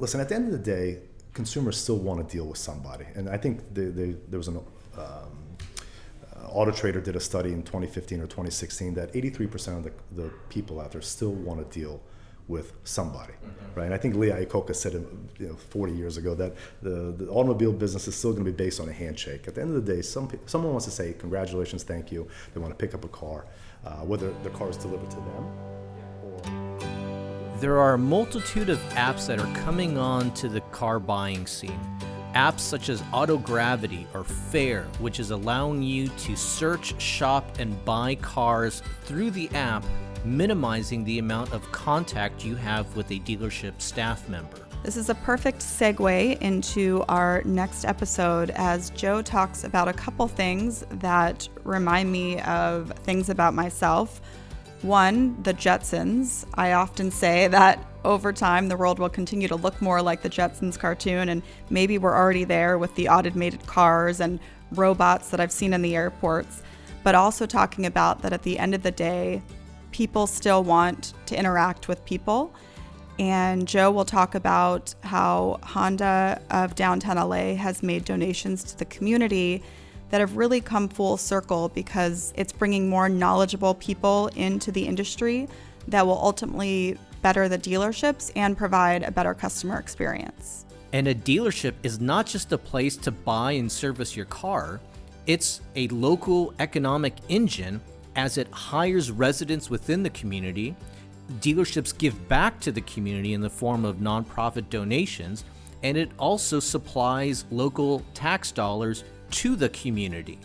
listen, at the end of the day, consumers still want to deal with somebody. And I think there was an Auto Trader did a study in 2015 or 2016 that 83% of the people out there still want to deal with somebody, right? And I think Lee Iacocca said 40 years ago that the automobile business is still going to be based on a handshake. At the end of the day, someone wants to say congratulations, thank you. They want to pick up a car, whether the car is delivered to them or... There are a multitude of apps that are coming on to the car buying scene. Apps such as Autogravity or Fair, which is allowing you to search, shop, and buy cars through the app, minimizing the amount of contact you have with a dealership staff member. This is a perfect segue into our next episode as Joe talks about a couple things that remind me of things about myself. One, the Jetsons. I often say that over time, the world will continue to look more like the Jetsons cartoon, and maybe we're already there with the automated cars and robots that I've seen in the airports, but also talking about that at the end of the day, people still want to interact with people. And Joe will talk about how Honda of downtown LA has made donations to the community that have really come full circle because it's bringing more knowledgeable people into the industry that will ultimately better the dealerships and provide a better customer experience. And a dealership is not just a place to buy and service your car, it's a local economic engine as it hires residents within the community. Dealerships give back to the community in the form of nonprofit donations, and it also supplies local tax dollars to the community.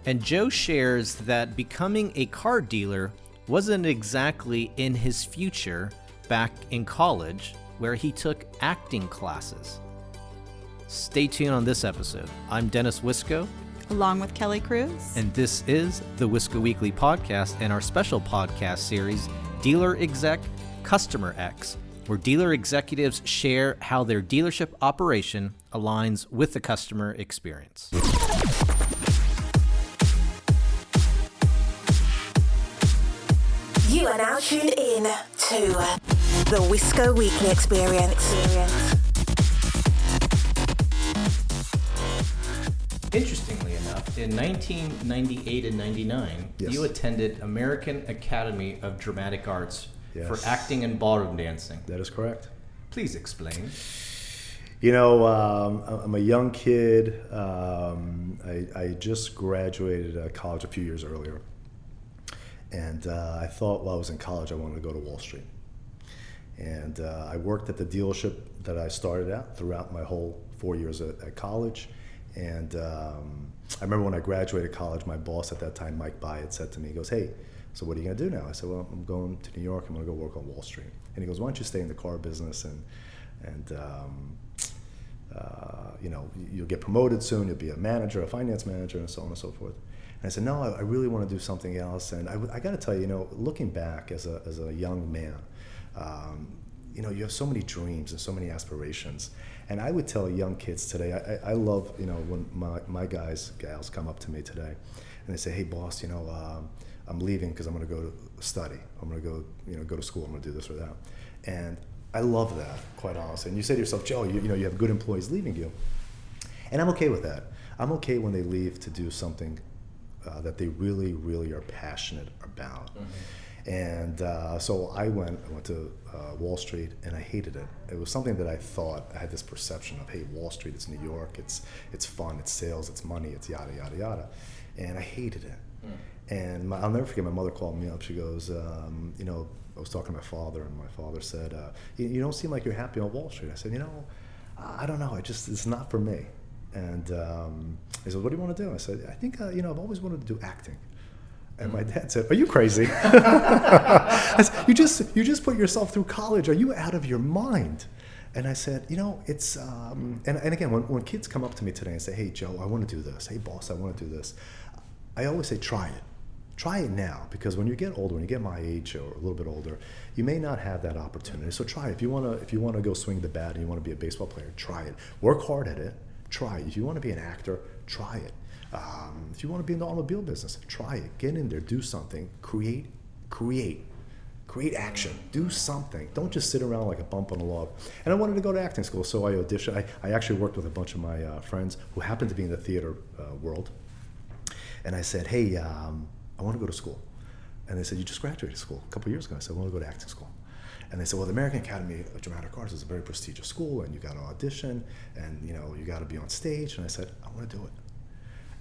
And Joe shares that becoming a car dealer wasn't exactly in his future back in college, where he took acting classes. Stay tuned on this episode. I'm Dennis Wisco. Along with Kelly Cruz. And this is the Wisco Weekly podcast and our special podcast series, Dealer Exec, Customer X, where dealer executives share how their dealership operation aligns with the customer experience. You are now tuned in to the Wisco Weekly Experience. Interestingly enough, in 1998 and 99, Yes. you attended American Academy of Dramatic Arts Yes. for acting and ballroom dancing. That is correct. Please explain. I'm a young kid. I just graduated college a few years earlier. And I thought while I was in college, I wanted to go to Wall Street. And I worked at the dealership that I started at throughout my whole 4 years at college. And I remember when I graduated college, my boss at that time, Mike Byatt, said to me, he goes, "Hey, so what are you going to do now?" I said, "Well, I'm going to New York. I'm going to go work on Wall Street." And he goes, "Why don't you stay in the car business and you'll get promoted soon. You'll be a manager, a finance manager, and so on and so forth." And I said, "No, I really want to do something else." And I got to tell you, looking back as a young man, you have so many dreams and so many aspirations. And I would tell young kids today, I love, when my gals come up to me today and they say, "Hey, boss, I'm leaving because I'm going to go to study. I'm going to go to school. I'm going to do this or that." And I love that, quite honestly. And you say to yourself, "Joe, you have good employees leaving you." And I'm okay with that. I'm okay when they leave to do something that they really, really are passionate about. Mm-hmm. And so I went to Wall Street, and I hated it. It was something that I thought, I had this perception of, hey, Wall Street, it's New York, it's fun, it's sales, it's money, it's yada, yada, yada. And I hated it. And I'll never forget, my mother called me up. She goes, I was talking to my father, and my father said, you don't seem like you're happy on Wall Street. I said, I don't know, it's not for me. And he said, "What do you want to do?" I said, "I think, I've always wanted to do acting." And my dad said, "Are you crazy?" I said, you just put yourself through college. Are you out of your mind? And I said, it's, and again, when kids come up to me today and say, "Hey, Joe, I want to do this. Hey, boss, I want to do this," I always say, try it. Try it now, because when you get older, when you get my age or a little bit older, you may not have that opportunity. So try it. If you want to go swing the bat and you want to be a baseball player, try it. Work hard at it. Try it. If you want to be an actor, try it. If you want to be in the automobile business, try it. Get in there, do something, create Create action. Do something. Don't just sit around like a bump on a log. And I wanted to go to acting school, so I auditioned. I actually worked with a bunch of my friends who happened to be in the theater world. And I said, hey, I want to go to school. And they said, you just graduated school a couple of years ago. I said, I want to go to acting school. And they said, well, the American Academy of Dramatic Arts is a very prestigious school, and you got to audition, and you got to be on stage. And I said, I want to do it.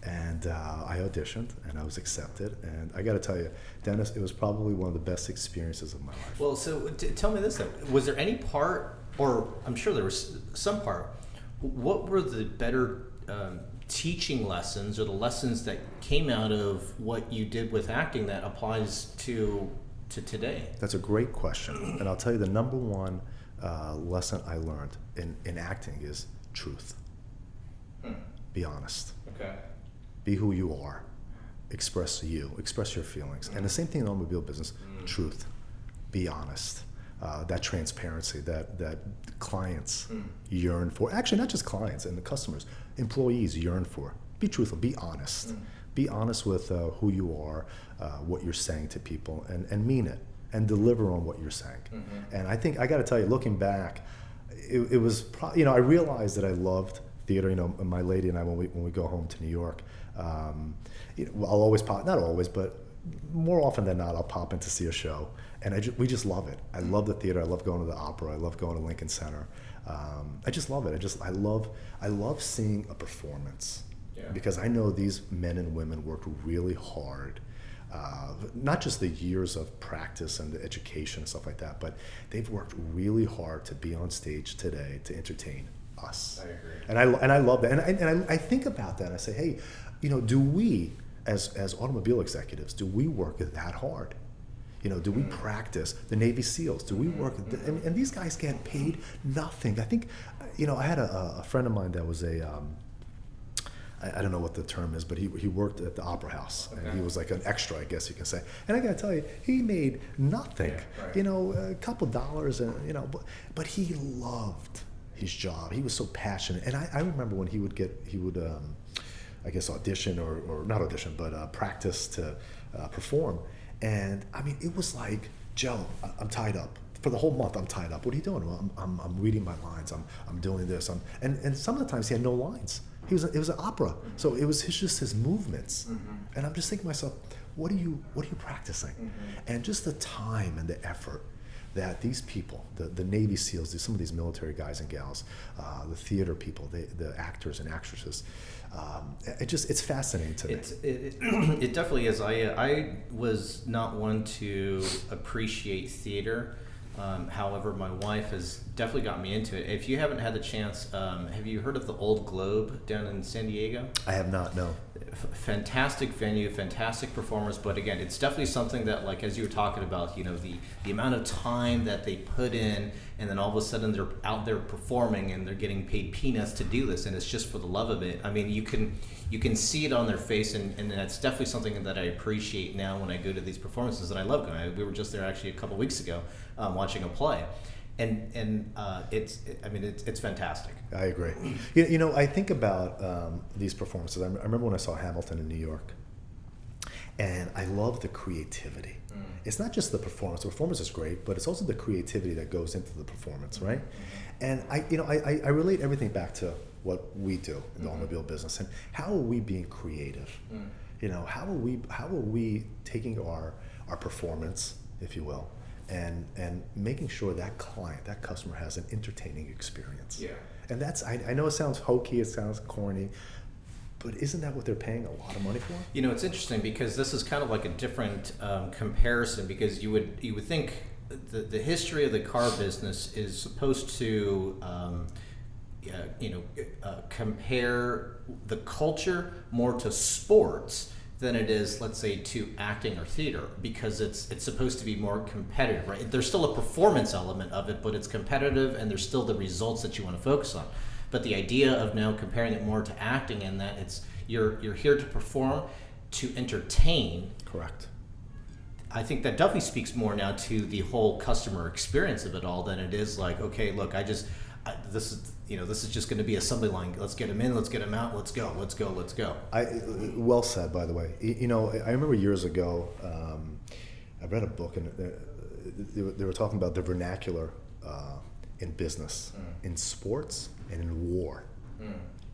And I auditioned, and I was accepted. And I got to tell you, Dennis, it was probably one of the best experiences of my life. Well, so tell me this then. Was there any part, or I'm sure there was some part, what were the better teaching lessons or the lessons that came out of what you did with acting that applies to today? That's a great question. And I'll tell you the number one lesson I learned in acting is truth. Be honest. Okay. Be who you are. Express you. Express your feelings. And the same thing in the automobile business. Truth. Be honest. That transparency that clients yearn for. Actually, not just clients and the customers. Employees yearn for. Be truthful. Be honest. Be honest with who you are, what you're saying to people, and mean it. And deliver on what you're saying. And I think, I got to tell you, looking back, it was, I realized that I loved theater. My lady and I, when we go home to New York, I'll always pop, not always, but more often than not, I'll pop in to see a show, and we just love it. I love the theater. I love going to the opera. I love going to Lincoln Center. I just love it. I love seeing a performance, because I know these men and women worked really hard. Not just the years of practice and the education and stuff like that, but they've worked really hard to be on stage today to entertain us. I agree. And I love that. And I think about that and I say, hey, do we as automobile executives, do we work that hard? Do we practice? The Navy SEALs, do we work? And these guys get paid nothing. I think, I had a friend of mine that was I don't know what the term is, but he worked at the Opera House, and he was like an extra, I guess you can say. And I got to tell you, he made nothing, a couple dollars, and but he loved his job. He was so passionate. And I remember when he would I guess audition or not audition, but practice to perform. And I mean, it was like, Joe, I'm tied up. For the whole month, I'm tied up. What are you doing? Well, I'm reading my lines. I'm doing this. And some of the times he had no lines. It was an opera, so it was just his movements. And I'm just thinking to myself, what are you practicing? And just the time and the effort that these people, the Navy SEALs, some of these military guys and gals, the theater people, the actors and actresses, it's fascinating to me. It definitely is. I was not one to appreciate theater. However, my wife has definitely got me into it. If you haven't had the chance, have you heard of the Old Globe down in San Diego? I have not, no. Fantastic venue, fantastic performers, but again, it's definitely something that, like as you were talking about, the amount of time that they put in, and then all of a sudden they're out there performing and they're getting paid peanuts to do this, and it's just for the love of it. I mean, you can see it on their face, and that's definitely something that I appreciate now when I go to these performances, and I love going. We were just there actually a couple weeks ago watching a play. And it's fantastic. I agree. I think about these performances. I remember when I saw Hamilton in New York, and I love the creativity. It's not just the performance. The performance is great, but it's also the creativity that goes into the performance, right? And I relate everything back to what we do in the automobile business, and how are we being creative? How are we taking our performance, if you will, and making sure that client, that customer has an entertaining experience. Yeah. And that's, I know it sounds hokey, it sounds corny, but isn't that what they're paying a lot of money for? It's interesting because this is kind of like a different comparison, because you would think the history of the car business is supposed to compare the culture more to sports than it is, let's say, to acting or theater, because it's supposed to be more competitive, right? There's still a performance element of it, but it's competitive, and there's still the results that you want to focus on. But the idea of now comparing it more to acting, and that it's you're here to perform, to entertain. Correct. I think that definitely speaks more now to the whole customer experience of it all than it is like, okay, look, this is just going to be assembly line. Let's get them in, let's get them out, let's go. Well said, by the way. I remember years ago, I read a book, and they were talking about the vernacular in business, in sports, and in war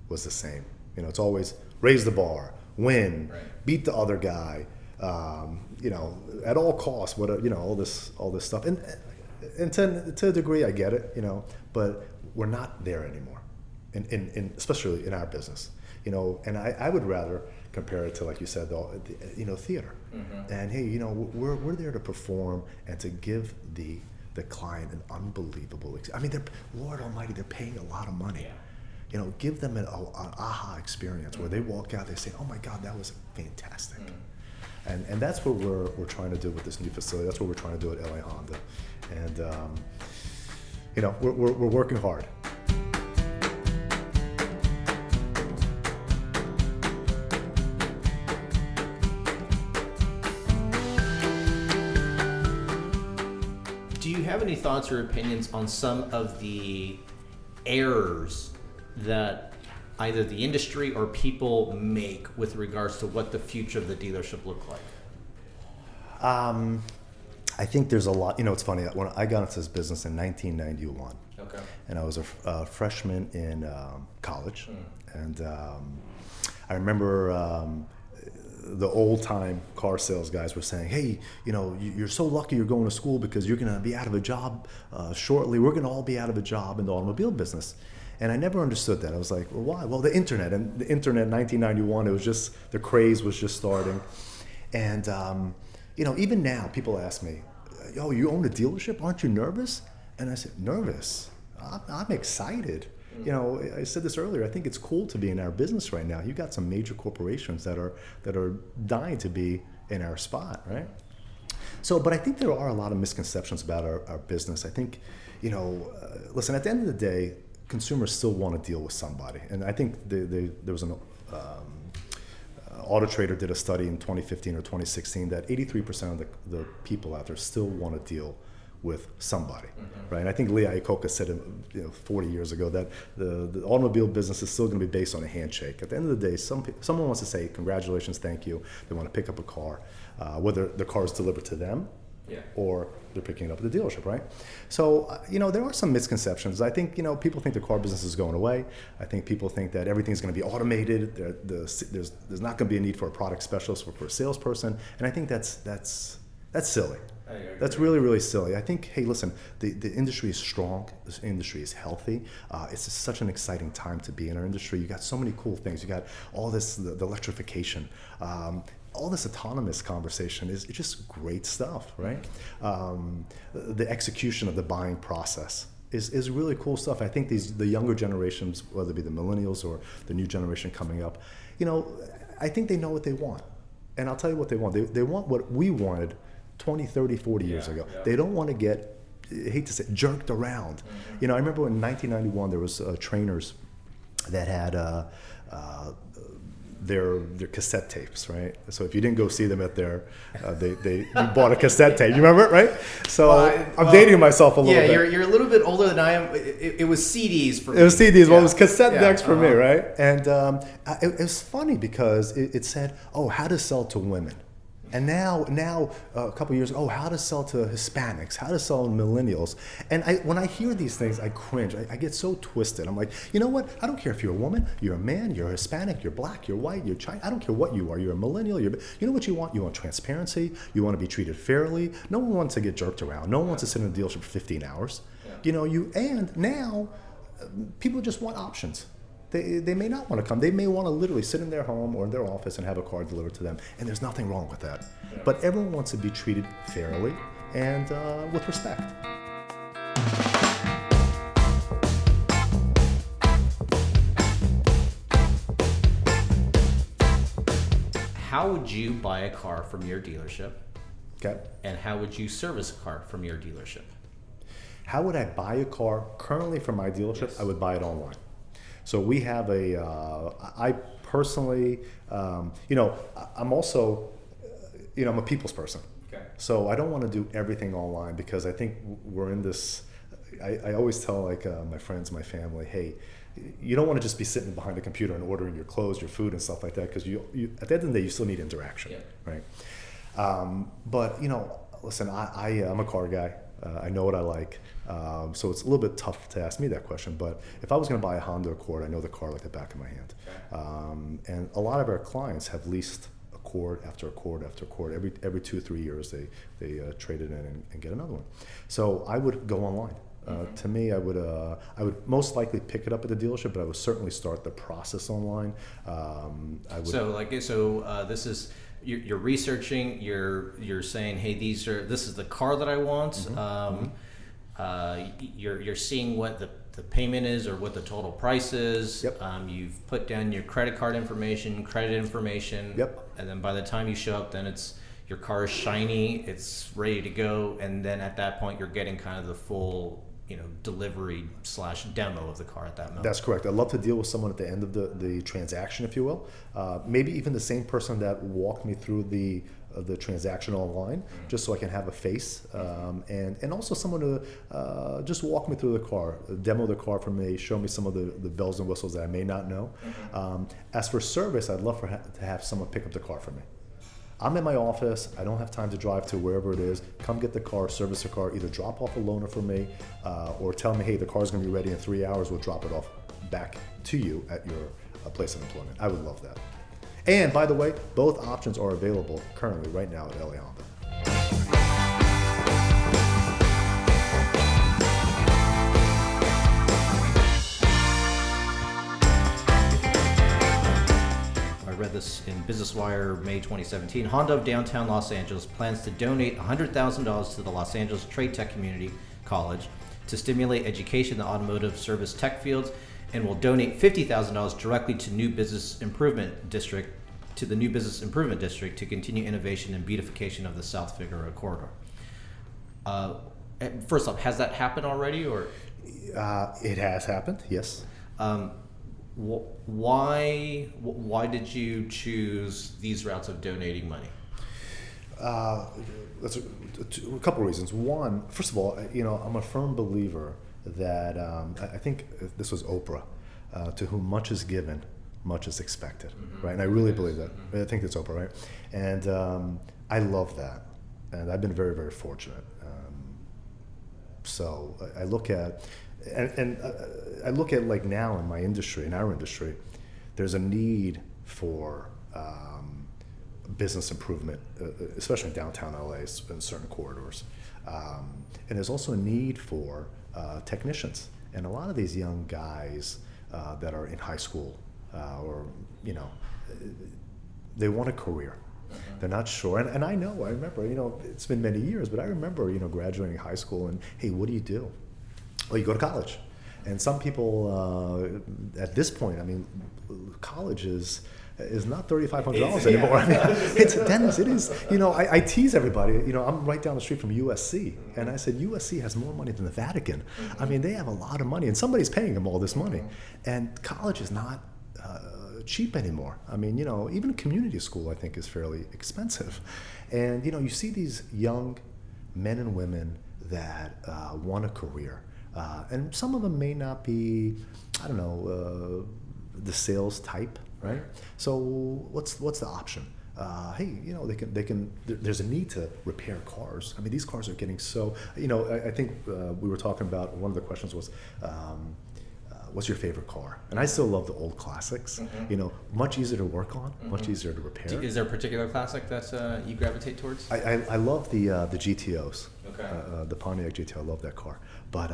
was the same. You know, it's always raise the bar, win, beat the other guy, you know, at all costs, you know, all this stuff. And to a degree, I get it, you know, but we're not there anymore, in especially in our business, you know. And I would rather compare it to, like you said, you know, theater. And hey, you know, we're there to perform and to give the client an unbelievable I mean, Lord Almighty, they're paying a lot of money. Yeah. You know, give them an aha experience where they walk out, they say, "Oh my God, that was fantastic." And that's what we're trying to do with this new facility. That's what we're trying to do at LA Honda. And you know, we're working hard. Do you have any thoughts or opinions on some of the errors that either the industry or people make with regards to what the future of the dealership look like? I think there's a lot. You know, it's funny. When I got into this business in 1991, Okay. and I was a freshman in college, and I remember the old-time car sales guys were saying, "Hey, you know, you're so lucky you're going to school because you're going to be out of a job shortly. We're going to all be out of a job in the automobile business." And I never understood that. I was like, well, why? Well, the internet in 1991, it was just, the craze was just starting. And, you know, even now, people ask me, "Oh, you own a dealership? Aren't you nervous?" And I said, nervous? I'm excited. You know, I said this earlier, I think it's cool to be in our business right now. You've got some major corporations that are dying to be in our spot, right? So, but I think there are a lot of misconceptions about our business. I think, you know, listen, at the end of the day, consumers still want to deal with somebody. And I think there was an Auto Trader did a study in 2015 or 2016 that 83% of the people out there still want to deal with somebody, right? And I think Lee Iacocca said it, you know, 40 years ago that the automobile business is still going to be based on a handshake. At the end of the day, someone wants to say congratulations, thank you. They want to pick up a car, whether the car is delivered to them or they're picking it up at the dealership, right? So, you know, there are some misconceptions. I think, you know, people think the car business is going away. I think people think that everything's going to be automated. There's not going to be a need for a product specialist or for a salesperson. And I think that's silly. That's really, really silly. I think, hey, listen, the industry is strong. This industry is healthy. It's just such an exciting time to be in our industry. You got so many cool things. You got all this, the electrification. All this autonomous conversation is just great stuff, right? The execution of the buying process is really cool stuff. I think the younger generations, whether it be the millennials or the new generation coming up, you know, I think they know what they want. And I'll tell you what they want. They want what we wanted 20, 30, 40 years ago. Yeah. They don't want to get, I hate to say, jerked around. You know, I remember in 1991 there was trainers that had their cassette tapes, right? So if you didn't go see them at their, you bought a cassette tape. You remember it, right? So I'm dating myself a little bit. Yeah, you're a little bit older than I am. It was CDs for me. It was CDs. Well, it was cassette decks for me, right? And it was funny because it said, "Oh, how to sell to women." And now a couple of years ago, how to sell to Hispanics, how to sell to millennials. And when I hear these things, I cringe. I get so twisted. I'm like, you know what? I don't care if you're a woman, you're a man, you're a Hispanic, you're black, you're white, you're Chinese. I don't care what you are. You're a millennial. You know what you want? You want transparency. You want to be treated fairly. No one wants to get jerked around. No one wants to sit in a dealership for 15 hours. You know, and now people just want options. They may not want to come. They may want to literally sit in their home or in their office and have a car delivered to them. And there's nothing wrong with that. Yeah. But everyone wants to be treated fairly and with respect. How would you buy a car from your dealership? Okay. And how would you service a car from your dealership? How would I buy a car currently from my dealership? Yes. I would buy it online. So we have I personally, you know, I'm also, you know, I'm a people's person. Okay. So I don't want to do everything online because I think we're in this, I always tell like my friends, my family, hey, you don't want to just be sitting behind a computer and ordering your clothes, your food and stuff like that because you at the end of the day, you still need interaction, right? But, you know, Listen, I'm a car guy. I know what I like. So it's a little bit tough to ask me that question. But if I was going to buy a Honda Accord, I know the car like the back of my hand. And a lot of our clients have leased Accord after Accord after Accord. Every 2 or 3 years, they trade it in and get another one. So I would go online. To me, I would most likely pick it up at the dealership, but I would certainly start the process online. This is you're researching. You're saying, hey, this is the car that I want. You're seeing what the payment is or what the total price is. Yep. You've put down your credit card information, credit information. Yep. And then by the time you show up, then your car is shiny, it's ready to go, and then at that point you're getting kind of the full delivery / demo of the car at that moment. That's correct. I'd love to deal with someone at the end of the transaction, if you will. Maybe even the same person that walked me through the transaction online, just so I can have a face, and also someone to just walk me through the car, demo the car for me, show me some of the bells and whistles that I may not know. As for service, I'd love to have someone pick up the car for me. I'm in my office, I don't have time to drive to wherever it is. Come get the car, service the car, either drop off a loaner for me, or tell me, hey, the car's gonna be ready in 3 hours, we'll drop it off back to you at your place of employment. I would love that. And by the way, both options are available currently right now at LA Honda. I read this in Business Wire, May 2017. Honda of downtown Los Angeles plans to donate $100,000 to the Los Angeles Trade Tech Community College to stimulate education in the automotive service tech fields, and will donate $50,000 directly to the New Business Improvement District to continue innovation and beautification of the South Figueroa corridor. First off, has that happened already, or? It has happened, yes. Why did you choose these routes of donating money? That's a couple of reasons. One, first of all, I'm a firm believer that I think this was Oprah, to whom much is given, much is expected, right? And I really believe that. I think it's Oprah, right? And I love that, and I've been very, very fortunate. So I look at. And I look at, like, now in my industry, in our industry, there's a need for business improvement, especially in downtown LA in certain corridors. And there's also a need for technicians. And a lot of these young guys that are in high school they want a career. They're not sure. And I remember, it's been many years, but I remember, graduating high school and, hey, what do you do? Well, you go to college. And some people, at this point, college is not $3,500 anymore. Dennis, it is. I tease everybody. I'm right down the street from USC, and I said USC has more money than the Vatican. They have a lot of money, and somebody's paying them all this money. And college is not cheap anymore. Even community school, I think, is fairly expensive. And you see these young men and women that want a career. And some of them may not be, the sales type, right? So what's the option? Hey, they can. There's a need to repair cars. These cars are getting so. I think we were talking about, one of the questions was, what's your favorite car? And I still love the old classics. Much easier to work on, much easier to repair. Is there a particular classic that you gravitate towards? I love the GTOs. Okay. The Pontiac GTO, I love that car. But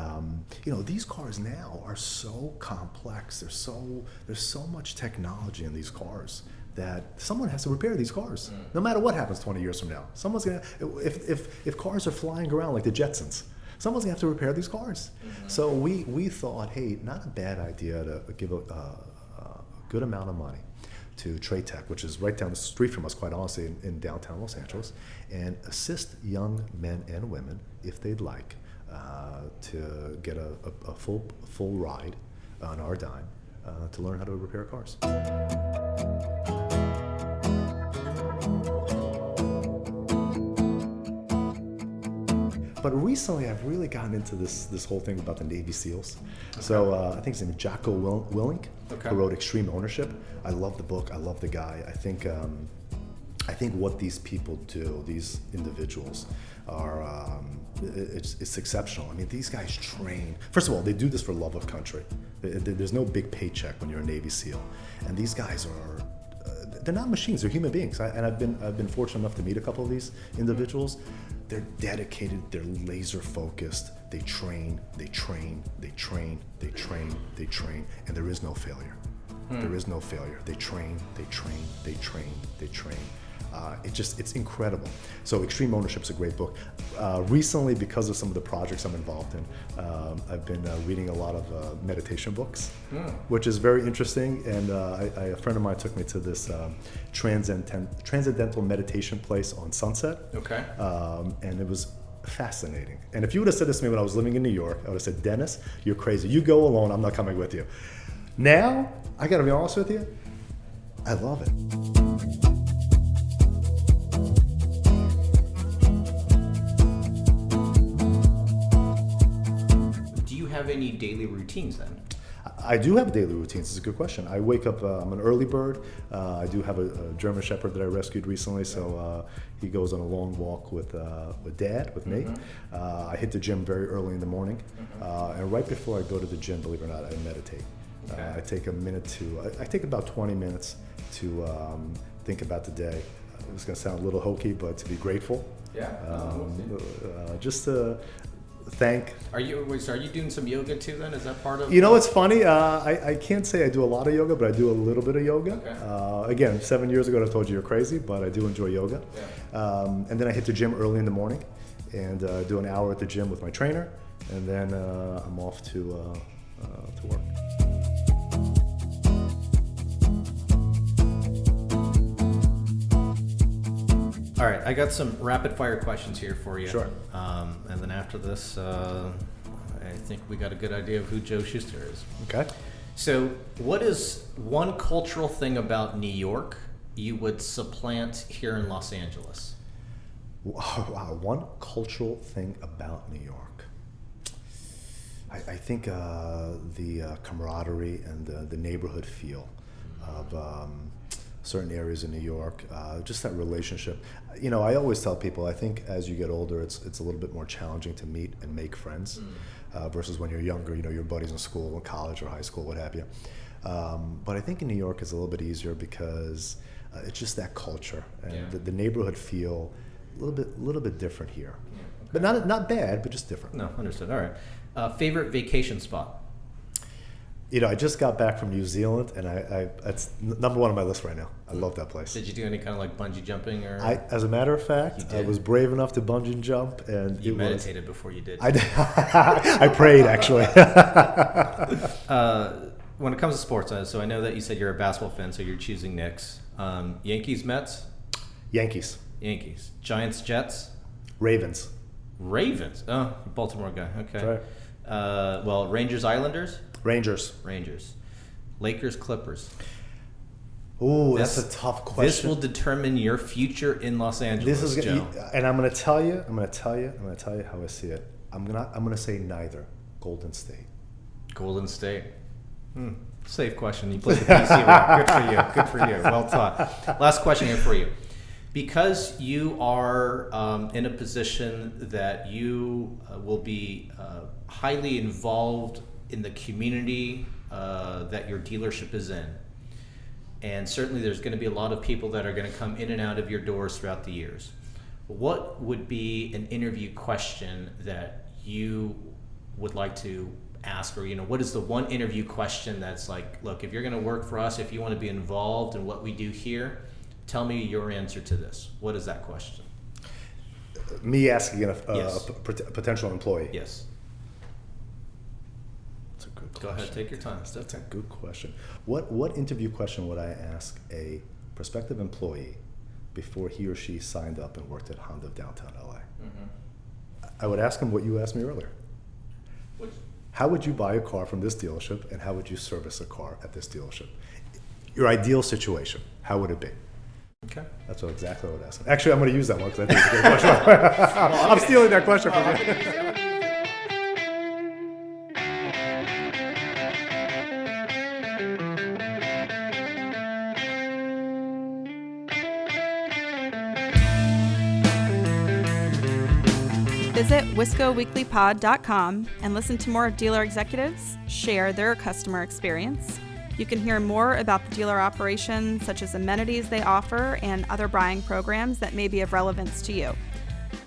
these cars now are so complex. There's so much technology in these cars that someone has to repair these cars. No matter what happens 20 years from now, someone's gonna. If cars are flying around like the Jetsons, someone's gonna have to repair these cars. So we thought, hey, not a bad idea to give a good amount of money to Trade Tech, which is right down the street from us, quite honestly, in downtown Los Angeles, and assist young men and women, if they'd like, to get a full ride on our dime to learn how to repair cars. But recently, I've really gotten into this whole thing about the Navy SEALs. Okay. So I think his name is Jocko Willink, who wrote Extreme Ownership. I love the book. I love the guy. I think what these people do, these individuals, are it's exceptional. I mean, these guys train. First of all, they do this for love of country. There's no big paycheck when you're a Navy SEAL, and these guys are. They're not machines; they're human beings. And I've been fortunate enough to meet a couple of these individuals. They're dedicated. They're laser focused. They train. They train. They train. They train. They train. And there is no failure. There is no failure. They train. They train. They train. They train. It's incredible. So Extreme Ownership's a great book. Recently, because of some of the projects I'm involved in, I've been reading a lot of meditation books, which is very interesting. And a friend of mine took me to this transcendental meditation place on Sunset. Okay. And it was fascinating. And if you would have said this to me when I was living in New York, I would have said, Dennis, you're crazy. You go alone. I'm not coming with you. Now, I got to be honest with you, I love it. Have any daily routines then? I do have daily routines. It's a good question. I wake up, I'm an early bird. I do have a German Shepherd that I rescued recently, so he goes on a long walk with Dad, with me. I hit the gym very early in the morning, and right before I go to the gym, believe it or not, I meditate. Okay. I take a minute I take about 20 minutes to think about the day. It's going to sound a little hokey, but to be grateful. Yeah. Just to thank. Are you doing some yoga too then? Is that part of? You know, it's funny. I can't say I do a lot of yoga, but I do a little bit of yoga. Okay. Again, 7 years ago I told you you're crazy, but I do enjoy yoga. Yeah. And then I hit the gym early in the morning and do an hour at the gym with my trainer, and then I'm off to work. All right, I got some rapid fire questions here for you. Sure. And then after this, I think we got a good idea of who Joe Shuster is. Okay. So, what is one cultural thing about New York you would supplant here in Los Angeles? Wow, one cultural thing about New York. I think the camaraderie and the neighborhood feel of certain areas in New York, just that relationship. You know, I always tell people, I think as you get older, it's a little bit more challenging to meet and make friends versus when you're younger, you know, your buddies in school, in college or high school, what have you. But I think in New York it's a little bit easier because it's just that culture and the neighborhood feel a little bit different here. Yeah, okay. But not bad, but just different. No, understood. All right. Favorite vacation spot? You know, I just got back from New Zealand, and it's number one on my list right now. I love that place. Did you do any kind of like bungee jumping or? As a matter of fact, I was brave enough to bungee jump, and you meditated before you did. I prayed actually. When it comes to sports, so I know that you said you're a basketball fan, so you're choosing Knicks. Yankees, Mets. Yankees. Giants, Jets. Ravens. Oh, Baltimore guy. Okay. That's right. Well, Rangers, Islanders. Rangers. Lakers, Clippers. Ooh, that's a tough question. This will determine your future in Los Angeles, Joe. And I'm going to tell you how I see it. I'm going to say neither. Golden State. Safe question. You played the PC well. Good for you. Well taught. Last question here for you. Because you are in a position that you will be highly involved in the community that your dealership is in, and certainly there's going to be a lot of people that are going to come in and out of your doors throughout the years, what would be an interview question that you would like to ask, or what is the one interview question that's like, look, if you're going to work for us, if you want to be involved in what we do here, tell me your answer to this. What is that question? Me asking a Yes. potential employee. Yes. That's a good question. Go ahead, take your time. That's a good question. What interview question would I ask a prospective employee before he or she signed up and worked at Honda of downtown LA? Mm-hmm. I would ask him what you asked me earlier. How would you buy a car from this dealership, and how would you service a car at this dealership? Your ideal situation, how would it be? Okay. That's exactly what I would ask him. Actually, I'm going to use that one because I think it's a great question. I'm stealing that question from you. Visit WiscoWeeklyPod.com and listen to more dealer executives share their customer experience. You can hear more about the dealer operation, such as amenities they offer and other buying programs that may be of relevance to you.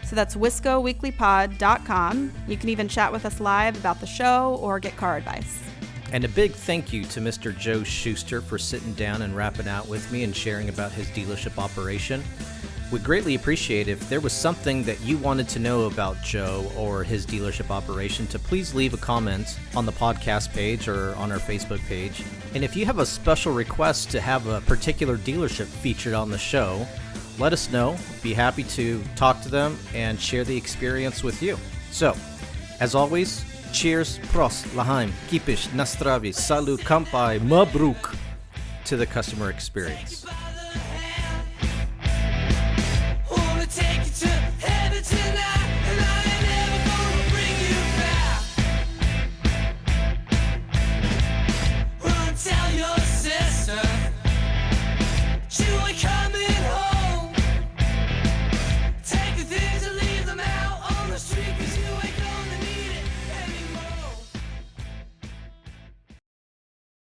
So that's WiscoWeeklyPod.com. You can even chat with us live about the show or get car advice. And a big thank you to Mr. Joe Shuster for sitting down and rapping out with me and sharing about his dealership operation. We'd greatly appreciate if there was something that you wanted to know about Joe or his dealership operation to please leave a comment on the podcast page or on our Facebook page. And if you have a special request to have a particular dealership featured on the show, let us know. Be happy to talk to them and share the experience with you. So, as always, cheers, prost, lahaim, kipish, nastravi, salut, kampai, mabruk to the customer experience.